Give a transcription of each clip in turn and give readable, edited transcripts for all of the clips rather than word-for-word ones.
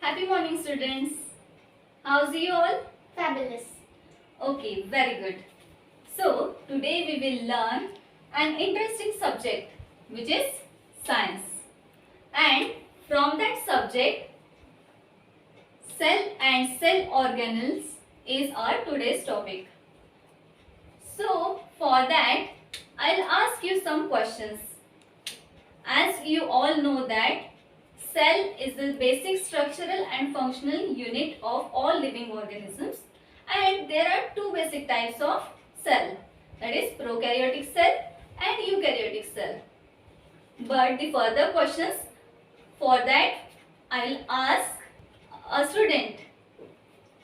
Happy morning, students. How's you all? Fabulous. Okay, very good. So, today we will learn an interesting subject which is science. And from that subject, cell and cell organelles is our today's topic. So, for that, I'll ask you some questions. As you all know that cell is the basic structural and functional unit of all living organisms, and there are two basic types of cell, that is prokaryotic cell and eukaryotic cell. But the further questions, for that I will ask a student.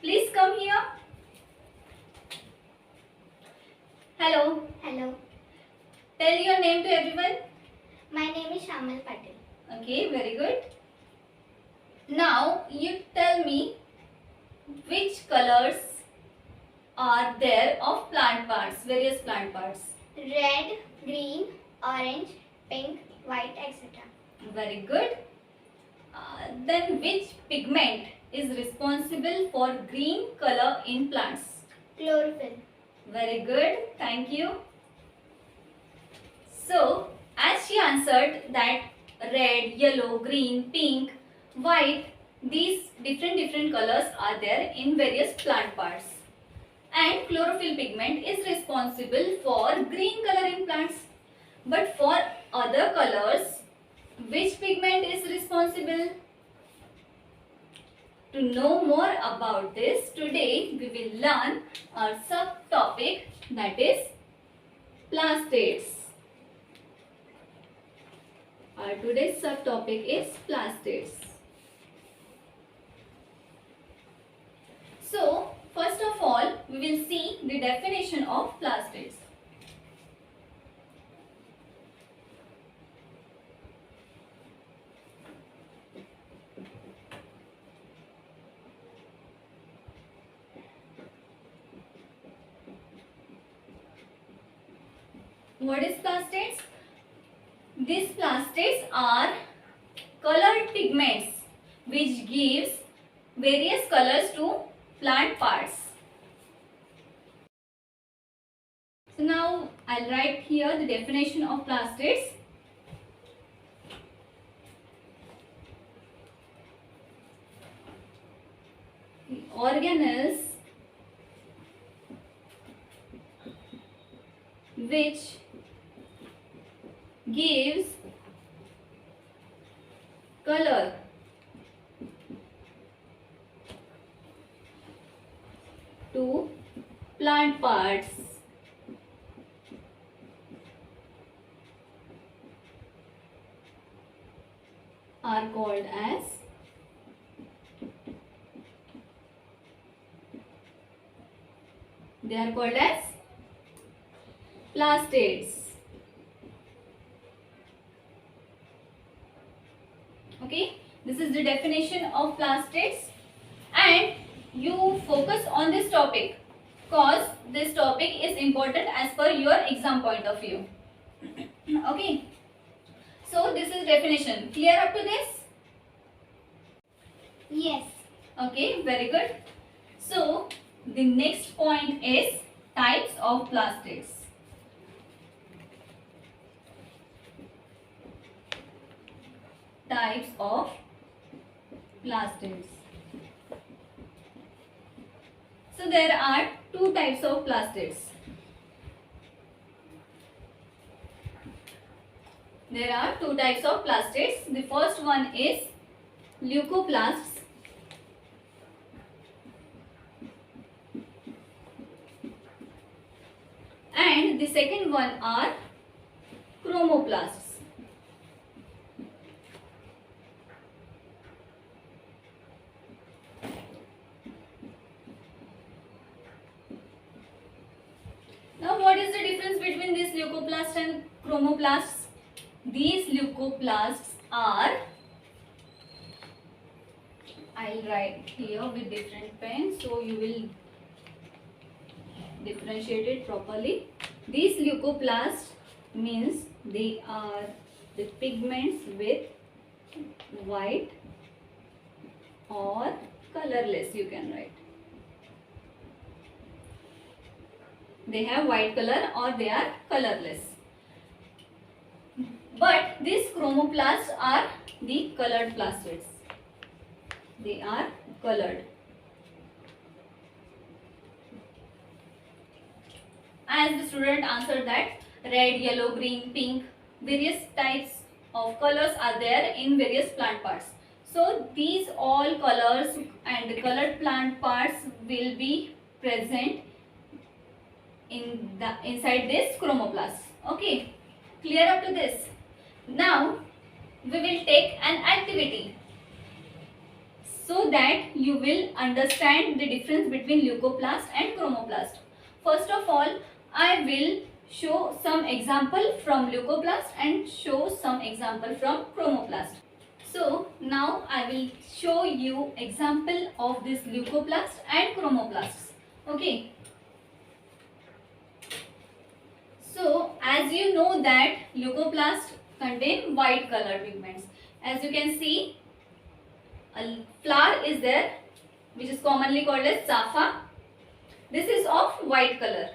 Please come here. Hello. Hello. Tell your name to everyone. My name is Shamal Patel. Okay, very good. Now you tell me which colors are there of plant parts, various plant parts. Red, green, orange, pink, white, etc. Very good. Then which pigment is responsible for green color in plants? Chlorophyll. Very good. Thank you. So, as she answered that red, yellow, green, pink, white, these different colors are there in various plant parts. And chlorophyll pigment is responsible for green color in plants. But for other colors, which pigment is responsible? To know more about this, today we will learn our subtopic, that is plastids. Our today's subtopic is plastids. So, first of all, we will see the definition of plastids. What is plastids? These plastids are colored pigments which gives various colors to plant parts. So now I'll write here the definition of plastids. The organelles which gives color to plant parts. Are called as plastids. Okay, this is the definition of plastids, and you focus on this topic because this topic is important as per your exam point of view. Okay, so this is definition. Clear up to this? Yes. Okay, very good. So the next point is types of plastids. Types of plastids. So there are two types of plastids. The first one is leucoplasts. And the second one are chromoplasts. Now what is the difference between these leucoplasts and chromoplasts? These leucoplasts are, I'll write here with different pens so you will differentiate it properly. These leucoplasts means they are the pigments with white or colorless, you can write. They have white color or they are colorless. But these chromoplasts are the colored plastids. They are colored. As the student answered that red, yellow, green, pink, various types of colors are there in various plant parts. So these all colors and colored plant parts will be present inside this chromoplast. Okay, clear up to this? Now we will take an activity so that you will understand the difference between leucoplast and chromoplast. First of all, I will show some example from leucoplast and show some example from chromoplast. So now I will show you example of this leucoplast and chromoplasts. Okay. So as you know that leucoplasts contain white color pigments. As you can see, a flower is there which is commonly called as sapha. This is of white color.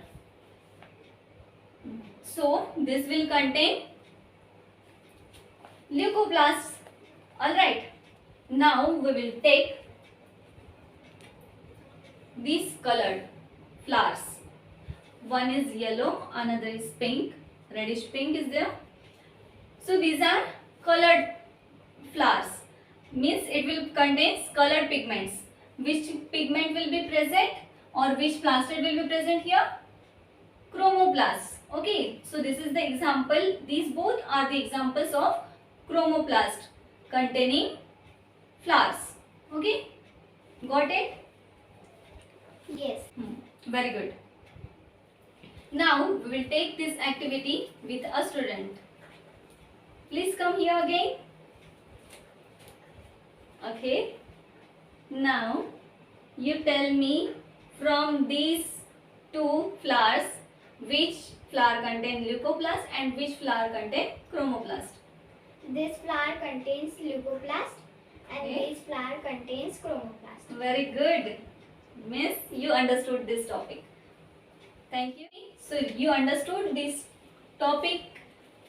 So this will contain leucoplasts. Alright. Now we will take these colored flowers. One is yellow, another is pink, reddish pink is there. So these are colored flowers. Means it will contain colored pigments. Which pigment will be present or which plastid will be present here? Chromoplasts. Okay, so this is the example. These both are the examples of chromoplast containing flowers. Okay, got it? Yes. Very good. Now we will take this activity with a student. Please come here again. Okay. Now you tell me from these two flowers which flower contain leucoplast and which flower contain chromoplast. This flower contains leucoplast and Okay. this flower contains chromoplast. Very good. Miss, you understood this topic. Thank you. So you understood this topic,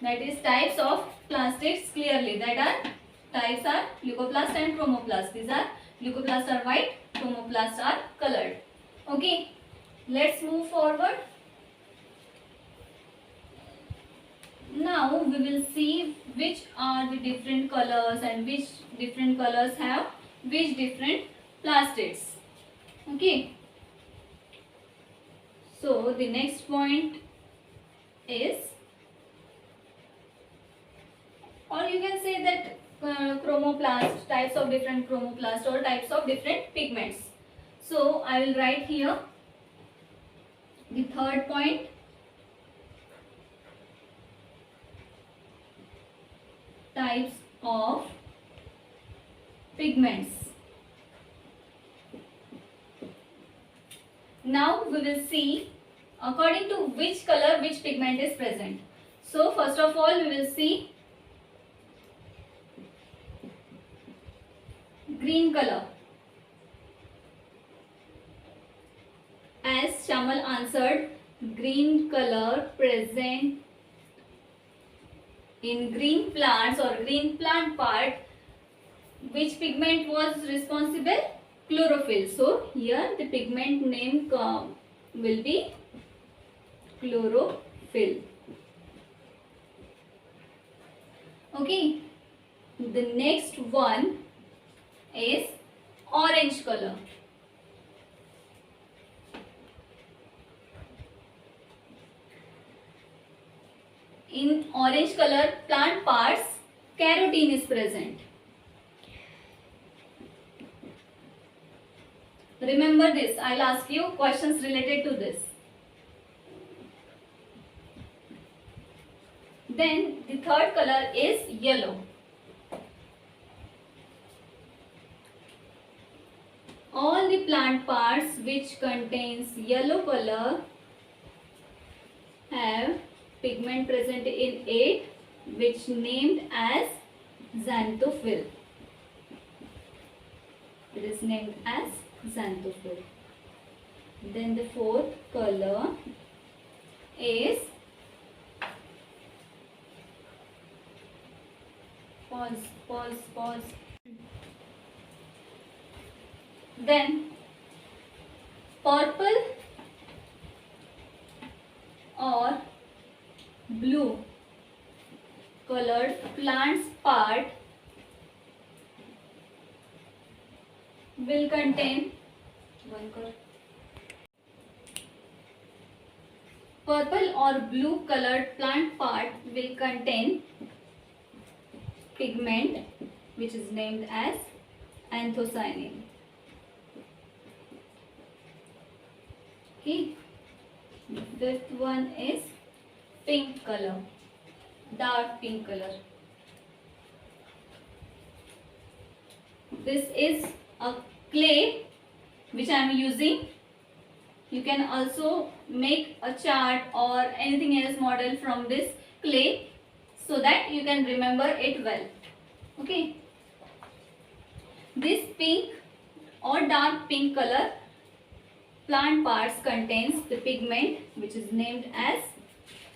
that is types of plastids clearly. That are types are leucoplast and chromoplast. These are leucoplasts are white, chromoplasts are colored. Okay. Let's move forward. Now we will see which are the different colors and which different colors have which different plastids. Okay. So the next point is, or you can say that chromoplast, types of different chromoplast or types of different pigments. So I will write here the third point. Types of pigments. Now we will see according to which color which pigment is present. So first of all we will see green color. As Shamal answered, green color present in green plants or green plant part. Which pigment was responsible? Chlorophyll. So here the pigment name will be chlorophyll. Okay. The next one is orange color. In orange color plant parts, carotene is present. Remember this, I'll ask you questions related to this. Then the third color is yellow. All the plant parts which contains yellow color have pigment present in it which named as xanthophyll. It is named as xanthophyll. Then the fourth color is pause. Then purple or blue colored plants part will contain purple or blue colored plant part will contain pigment which is named as anthocyanin. Okay. The fifth one is pink color, dark pink color. This is a clay which I am using. You can also make a chart or anything else model from this clay so that you can remember it well. Okay. This pink or dark pink color plant parts contains the pigment which is named as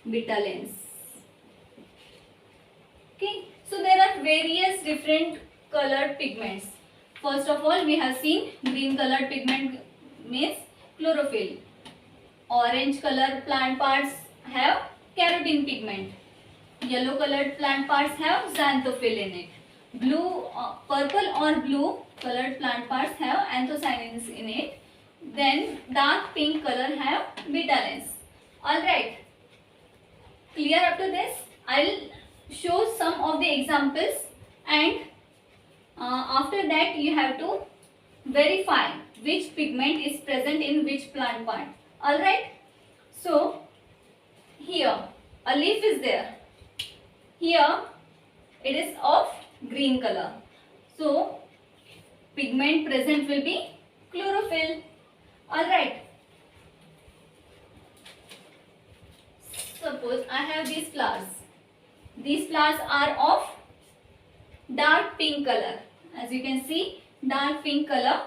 betalains. Okay. So there are various different colored pigments. First of all, we have seen green colored pigment means chlorophyll. Orange colored plant parts have carotene pigment. Yellow colored plant parts have xanthophyll in it. Purple or blue colored plant parts have anthocyanins in it. Then dark pink color have betalains. Alright. Clear up to this? I'll show some of the examples and after that you have to verify which pigment is present in which plant part. Alright. So here a leaf is there. Here it is of green color. So pigment present will be chlorophyll. Alright. Suppose I have these flowers. These flowers are of dark pink color. As you can see, dark pink color.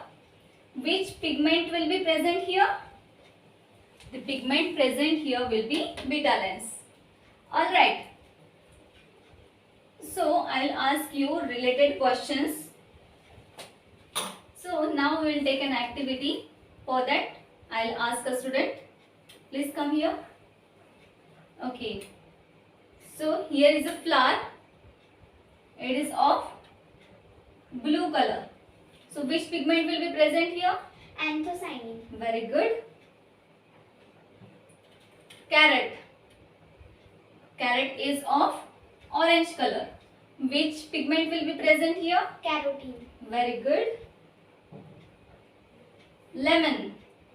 Which pigment will be present here? The pigment present here will be betalains. Alright. So I'll ask you related questions. So now we will take an activity. For that, I'll ask a student. Please come here. Okay. So here is a flower. It is of blue color. So which pigment will be present here? Anthocyanin. Very good. Carrot. Carrot is of orange color. Which pigment will be present here? Carotene. Very good. Lemon.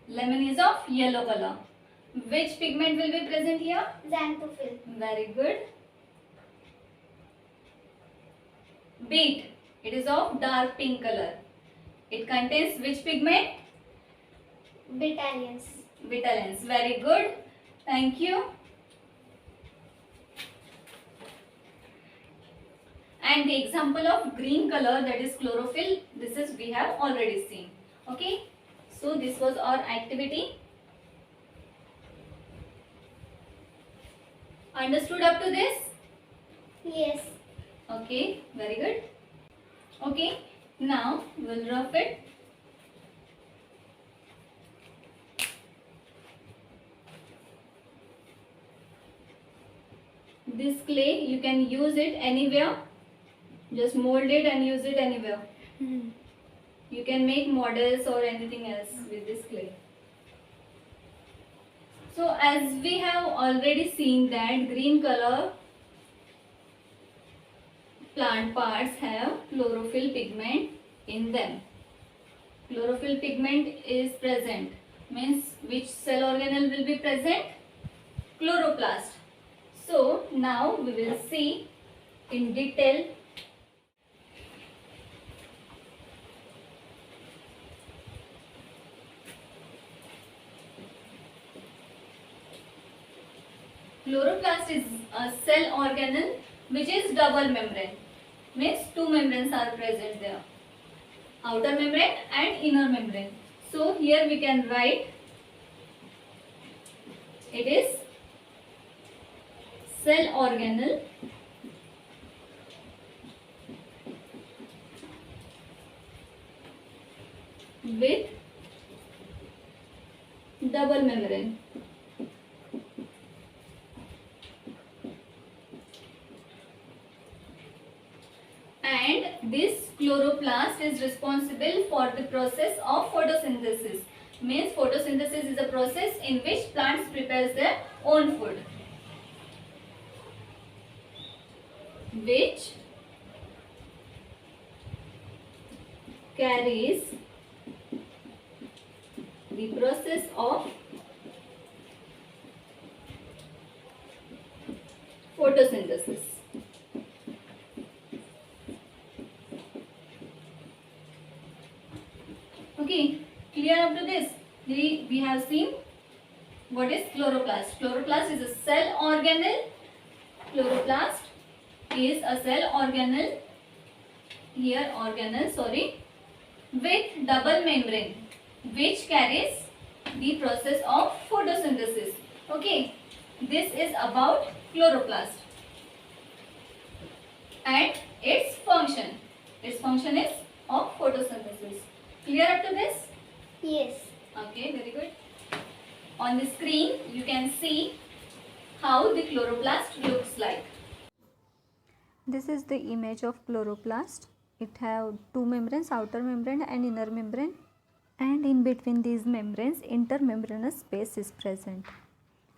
Lemon is of yellow color. Which pigment will be present here? Xanthophyll. Very good. Beet. It is of dark pink color. It contains which pigment? Betalains. Betalains. Very good. Thank you. And the example of green color, that is chlorophyll, this is we have already seen. Okay. So this was our activity. Understood up to this? Yes. Okay. Very good. Okay. Now we'll rough it. This clay, you can use it anywhere. Just mold it and use it anywhere. You can make models or anything else with this clay. So as we have already seen that green color plant parts have chlorophyll pigment in them. Chlorophyll pigment is present. Means which cell organelle will be present? Chloroplast. So now we will see in detail chloroplast is a cell organelle which is double membrane. Means two membranes are present there. outer membrane and inner membrane. So here we can write it is cell organelle with double membrane. And this chloroplast is responsible for the process of photosynthesis. Means photosynthesis is a process in which plants prepares their own food, which carries the process of photosynthesis. Okay, clear up to this? We have seen what is chloroplast. Chloroplast is a cell organelle. Chloroplast is a cell organelle. Here organelle, sorry, with double membrane, which carries the process of photosynthesis. Okay, this is about chloroplast and its function. Its function is of photosynthesis. Clear up to this? Yes. Okay, very good. On the screen, you can see how the chloroplast looks like. This is the image of chloroplast. It have two membranes, outer membrane and inner membrane, and in between these membranes intermembranous space is present.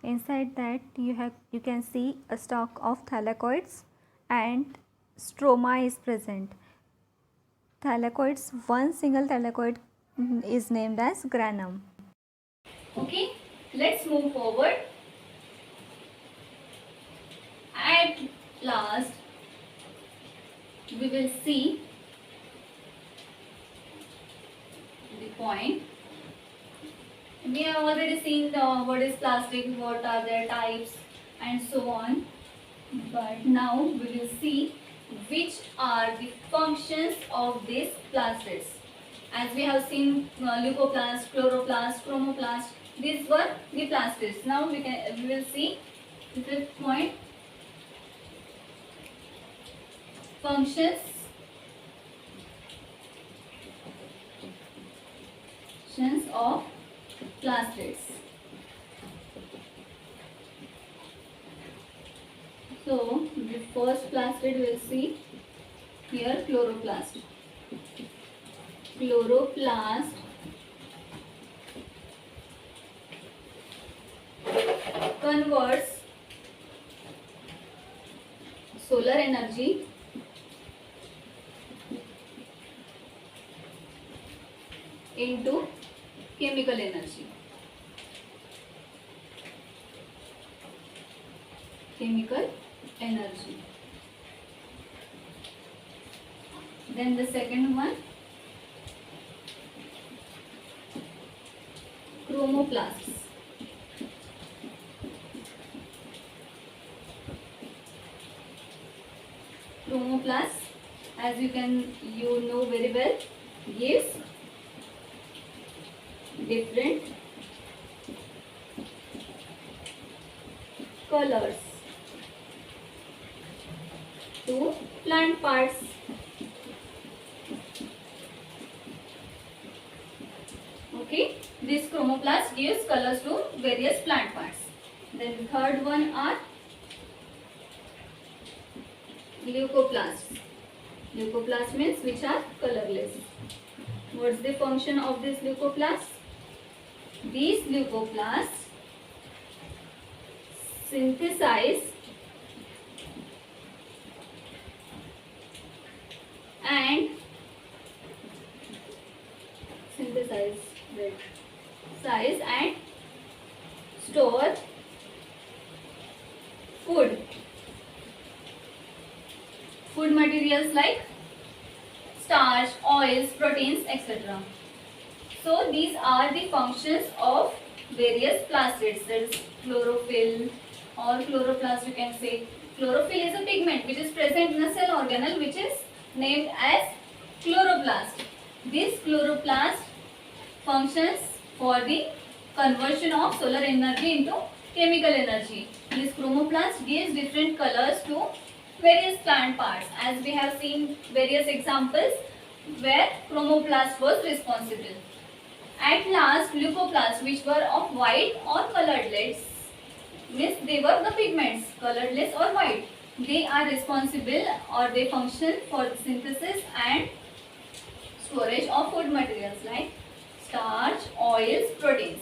Inside that you can see a stalk of thylakoids and stroma is present. Thylakoids, one single thylakoid is named as granum. Okay, let's move forward. At last, we will see the point. We have already seen what is plastic, what are their types and so on. But now we will see which are the functions of these plastids. As we have seen leucoplast, chloroplast, chromoplast, these were the plastids. Now we will see the fifth point. Functions of plastids. So the first plastid we'll see here, chloroplast. Chloroplast converts solar energy into chemical energy. Chemical energy. Then the second one, chromoplasts. Chromoplasts, as you know very well, gives different colors to plant parts. Okay, this chromoplast gives colors to various plant parts. Then the third one are leucoplasts. Leucoplasts means which are colorless. What's the function of this leucoplasts? These leucoplasts synthesize and store food materials like starch, oils, proteins, etc. So these are the functions of various plastids. That is chlorophyll or chloroplast, you can say. Chlorophyll is a pigment which is present in a cell organelle which is named as chloroplast. This chloroplast functions for the conversion of solar energy into chemical energy. This chromoplast gives different colors to various plant parts, as we have seen various examples where chromoplast was responsible. At last, leucoplasts, which were of white or coloredless, means they were the pigments, coloredless or white. They are responsible or they function for the synthesis and storage of food materials like starch, oils, proteins.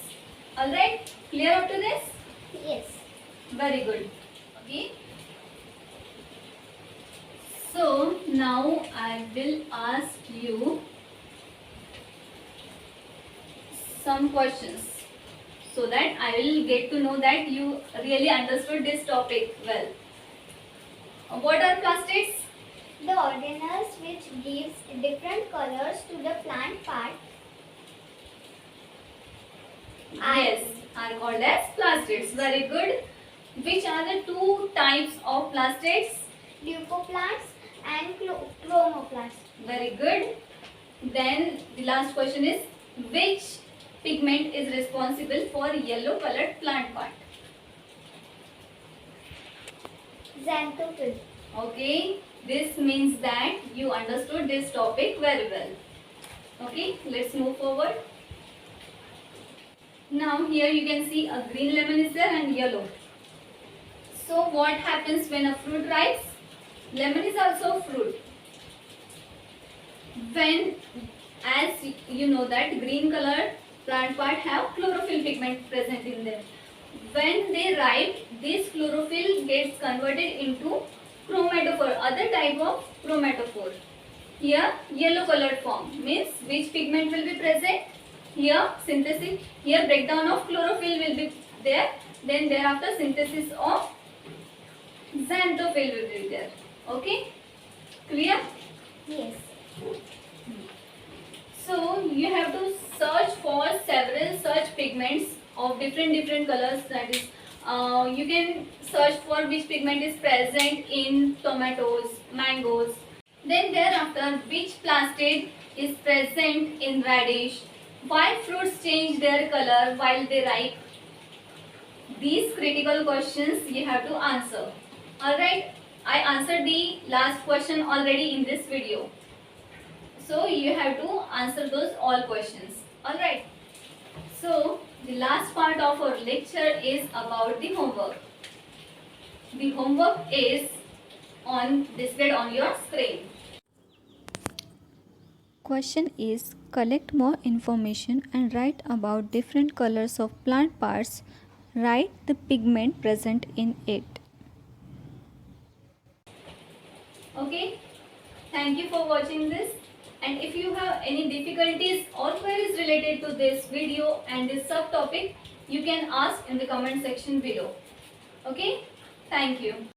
Alright, clear up to this? Yes. Very good. Okay. So now I will ask you some questions so that I will get to know that you really understood this topic well. What are plastids? The organelles which gives different colors to the plant part Yes, are called as plastids. Very good. Which are the two types of plastids? leucoplasts and chromoplasts. Very good. Then the last question is, which pigment is responsible for yellow colored plant part? Xanthophyll. Okay, this means that you understood this topic very well. Okay, let's move forward. Now here you can see a green lemon is there and yellow. So what happens when a fruit ripes? Lemon is also a fruit. When, as you know that green colored plant part have chlorophyll pigment present in them. When they ripe, this chlorophyll gets converted into chromatophore, other type of chromatophore. Here yellow colored form means which pigment will be present? Here synthesis, here breakdown of chlorophyll will be there, then thereafter synthesis of xanthophyll will be there. Okay, clear? Yes. So you have to search for several such pigments of different colors. That is, you can search for which pigment is present in tomatoes, mangoes. Then thereafter, which plastid is present in radish? Why fruits change their color while they ripe? These critical questions you have to answer. Alright, I answered the last question already in this video. So you have to answer those all questions. Alright. So the last part of our lecture is about the homework. The homework is displayed on your screen. Question is, collect more information and write about different colors of plant parts. Write the pigment present in it. Okay. Thank you for watching this. And if you have any difficulties or queries related to this video and this subtopic, you can ask in the comment section below. Okay. Thank you.